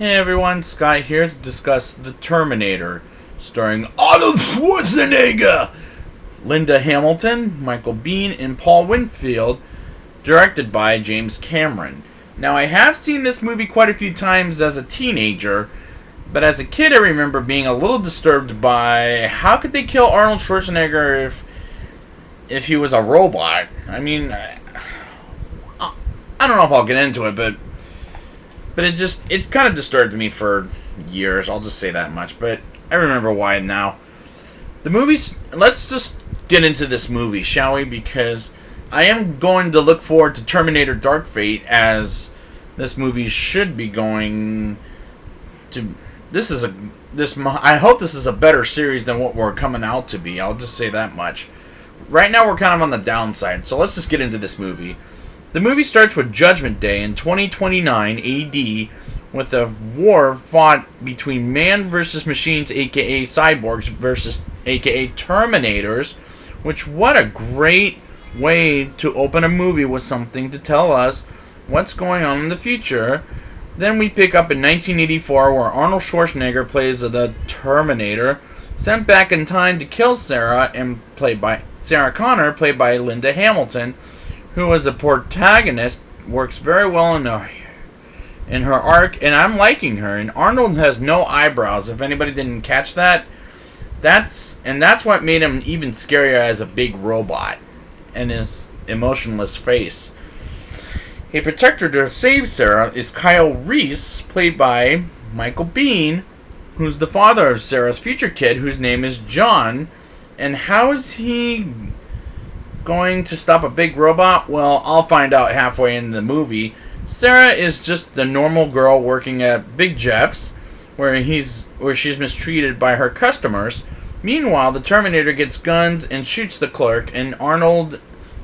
Hey everyone, Scott here to discuss The Terminator, starring Arnold Schwarzenegger, Linda Hamilton, Michael Biehn, and Paul Winfield, directed by James Cameron. Now, I have seen this movie quite a few times as a teenager, but as a kid I remember being a little disturbed by how could they kill Arnold Schwarzenegger if he was a robot. I mean, I don't know if I'll get into it, but it kind of disturbed me for years, I'll just say that much, but I remember why now. The movies, let's just get into this movie, shall we? Because I am going to look forward to Terminator Dark Fate, as this movie should be going to... I hope this is a better series than what we're coming out to be, I'll just say that much. Right now we're kind of on the downside, so let's just get into this movie. The movie starts with Judgment Day in 2029 AD, with a war fought between man versus machines, aka cyborgs, versus aka Terminators, which, what a great way to open a movie with something to tell us what's going on in the future. Then we pick up in 1984, where Arnold Schwarzenegger plays the Terminator, sent back in time to kill Sarah, and Sarah Connor, played by Linda Hamilton, who as a protagonist works very well in her arc, and I'm liking her. And Arnold has no eyebrows, if anybody didn't catch that. That's what made him even scarier as a big robot, and his emotionless face. A protector to save Sarah is Kyle Reese, played by Michael Biehn, who's the father of Sarah's future kid, whose name is John. And how is he going to stop a big robot? Well, I'll find out halfway in the movie. Sarah is just the normal girl working at Big Jeff's, where she's mistreated by her customers. Meanwhile, the Terminator gets guns and shoots the clerk, and Arnold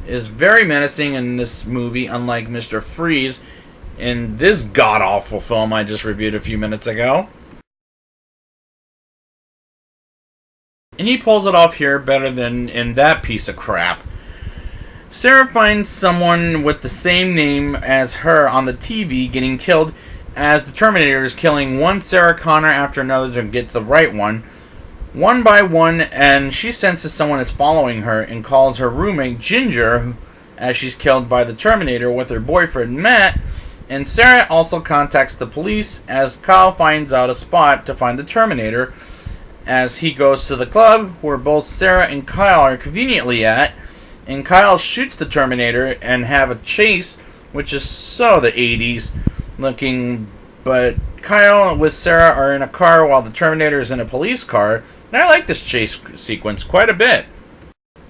is very menacing in this movie, unlike Mr. Freeze in this god-awful film I just reviewed a few minutes ago. And he pulls it off here better than in that piece of crap. Sarah finds someone with the same name as her on the TV getting killed, as the Terminator is killing one Sarah Connor after another to get the right one by one, and she senses someone is following her and calls her roommate Ginger as she's killed by the Terminator with her boyfriend Matt. And Sarah also contacts the police as Kyle finds out a spot to find the Terminator, as he goes to the club where both Sarah and Kyle are conveniently at. And Kyle shoots the Terminator and have a chase, which is so the 80s looking. But Kyle with Sarah are in a car while the Terminator is in a police car. And I like this chase sequence quite a bit.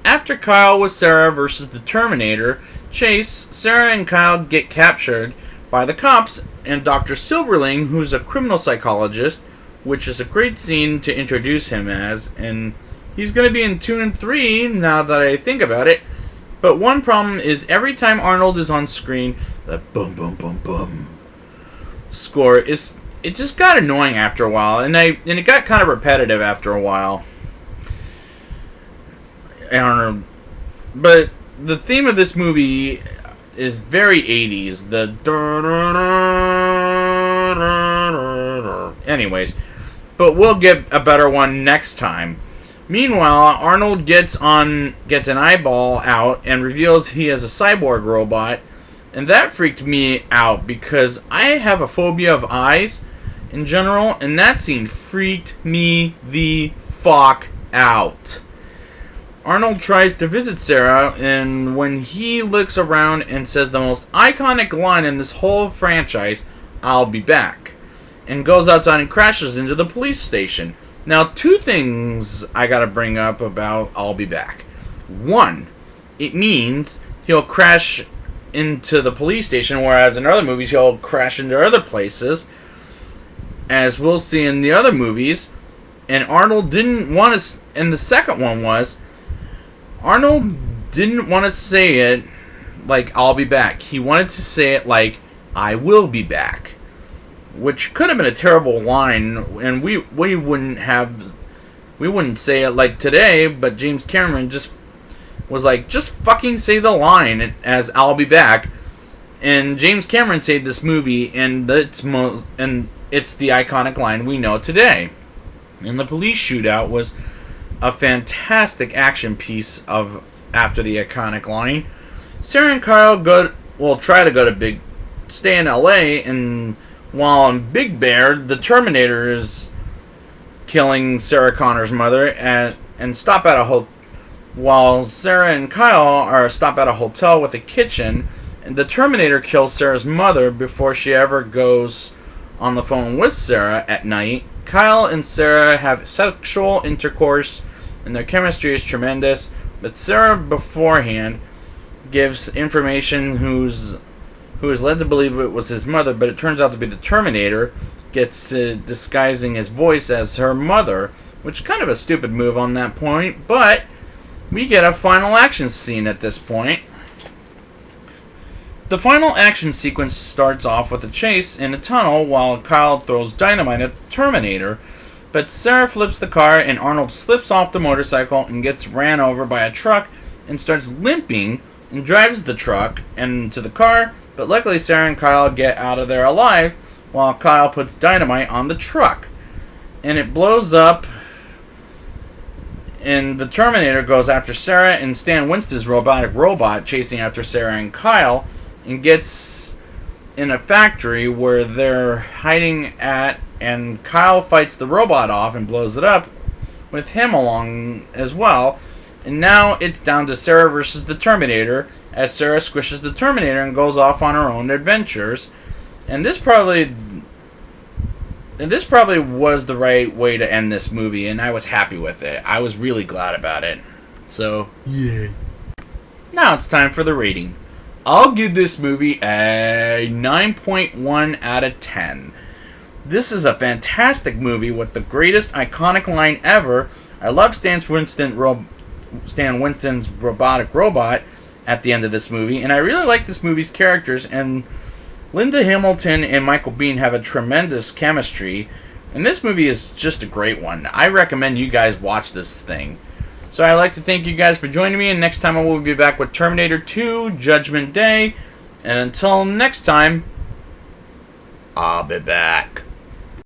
After Kyle with Sarah versus the Terminator chase, Sarah and Kyle get captured by the cops and Dr. Silverling, who's a criminal psychologist, which is a great scene to introduce him as. And he's going to be in 2 and 3 now that I think about it. But one problem is every time Arnold is on screen, the boom, boom, boom, boom score it just got annoying after a while, and it got kind of repetitive after a while. I don't know, but the theme of this movie is very 80s. Anyways, but we'll get a better one next time. Meanwhile, Arnold gets an eyeball out and reveals he has a cyborg robot, and that freaked me out because I have a phobia of eyes in general, and that scene freaked me the fuck out. Arnold tries to visit Sarah, and when he looks around and says the most iconic line in this whole franchise, "I'll be back," and goes outside and crashes into the police station. Now, 2 things I gotta bring up about "I'll be back." 1, it means he'll crash into the police station, whereas in other movies he'll crash into other places, as we'll see in the other movies. And Arnold didn't want to, and the second one was, Arnold didn't want to say it like "I'll be back." He wanted to say it like "I will be back," which could have been a terrible line, and we wouldn't say it like today, but James Cameron just was like, just fucking say the line as "I'll be back." And James Cameron saved this movie, and it's the iconic line we know today. And the police shootout was a fantastic action piece of after the iconic line. Sarah and Kyle try to stay in LA, and while in Big Bear, the Terminator is killing Sarah Connor's mother and stop at a while Sarah and Kyle are stop at a hotel with a kitchen, and the Terminator kills Sarah's mother before she ever goes on the phone with Sarah at night. Kyle and Sarah have sexual intercourse, and their chemistry is tremendous, but Sarah beforehand gives information who is led to believe it was his mother, but it turns out to be the Terminator, gets disguising his voice as her mother, which is kind of a stupid move on that point, but we get a final action scene at this point. The final action sequence starts off with a chase in a tunnel while Kyle throws dynamite at the Terminator, but Sarah flips the car and Arnold slips off the motorcycle and gets ran over by a truck and starts limping and drives the truck into the car, but luckily Sarah and Kyle get out of there alive while Kyle puts dynamite on the truck. And it blows up, and the Terminator goes after Sarah, and Stan Winston's robotic robot chasing after Sarah and Kyle, and gets in a factory where they're hiding at, and Kyle fights the robot off and blows it up with him along as well. And now it's down to Sarah versus the Terminator, as Sarah squishes the Terminator and goes off on her own adventures. And this probably was the right way to end this movie, and I was happy with it. I was really glad about it. So, yeah. Now it's time for the rating. I'll give this movie a 9.1 out of 10. This is a fantastic movie with the greatest iconic line ever. I love Stan Winston's robotic robot at the end of this movie, and I really like this movie's characters, and Linda Hamilton and Michael Biehn have a tremendous chemistry, and this movie is just a great one. I recommend you guys watch this thing. So I'd like to thank you guys for joining me, and next time I will be back with Terminator 2, Judgment Day, and until next time, I'll be back.